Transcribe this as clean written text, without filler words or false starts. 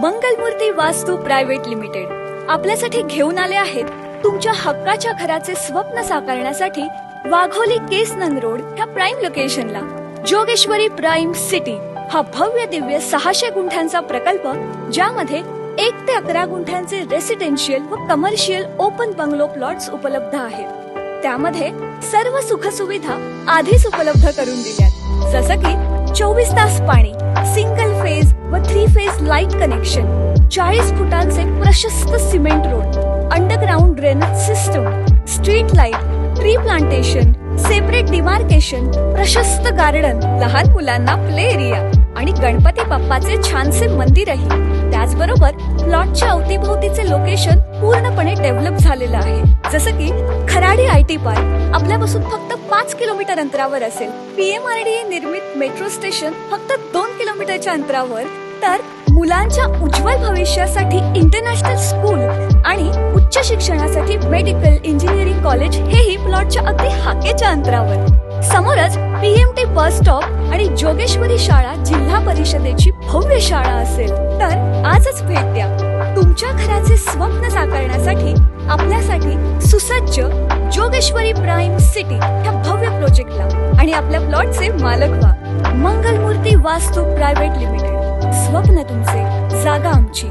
मंगलमूर्ती वास्तू private limited आपल्यासाठी घेऊन आले आहेत तुमच्या हक्काच्या घराचे स्वप्न साकारण्यासाठी वाघोली केसनंद रोड ह्या प्राईम लोकेशनला जोगेश्वरी प्राईम सिटी हा भव्य दिव्य 600 गुंठ्यांचा प्रकल्प, ज्यामध्ये 1 ते 11 गुंठ्यांचे रेसिडेन्शियल व कमर्शियल ओपन बंगलो प्लॉट्स उपलब्ध आहेत. त्यामध्ये सर्व सुखसुविधा आधीच उपलब्ध करून दिल्यात, जसं की 24 तास पाणी, सिंगल फेज व 3 फेज लाईट कनेक्शन, 40 फुटांचे प्रशस्त cement road, underground drainage system, street light, tree plantation, separate demarcation, प्रशस्त गार्डन, लहान मुलांना प्ले एरिया आणि गणपती बाप्पाचे छानसे मंदिरही. त्याचबरोबर प्लॉटच्या अवतीभोवतीचे लोकेशन पूर्णपणे डेव्हलप झालेलं आहे, जसं की खराडी IT पार्क आपल्यापासून फक्त 5 किलोमीटर अंतरावर असेल. PMRDA निर्मित मेट्रो स्टेशन फक्त 2 किलोमीटरच्या अंतरावर. तर मुलांच्या उज्ज्वल भविष्यासाठी इंटरनॅशनल स्कूल आणि उच्च शिक्षणासाठी मेडिकल इंजिनिअरिंग कॉलेज हेही प्लॉटच्या अगदी हाकेच्या अंतरावर. समोरच PMT बस स्टॉप आणि जोगेश्वरी शाळा जिल्हा परिषदेची भव्य शाळा असेल. तर आजच भेट द्या तुमच्या घराचे स्वप्न साकारण्यासाठी आपल्यासाठी सुसज्ज जोगेश्वरी प्राईम सिटी ह्या भव्य प्रोजेक्टला आणि आपल्या प्लॉटचे मालक व्हा. मंगलमूर्ती वास्तू प्रायव्हेट लिमिटेड. स्वप्न तुमचे, जागा आमची.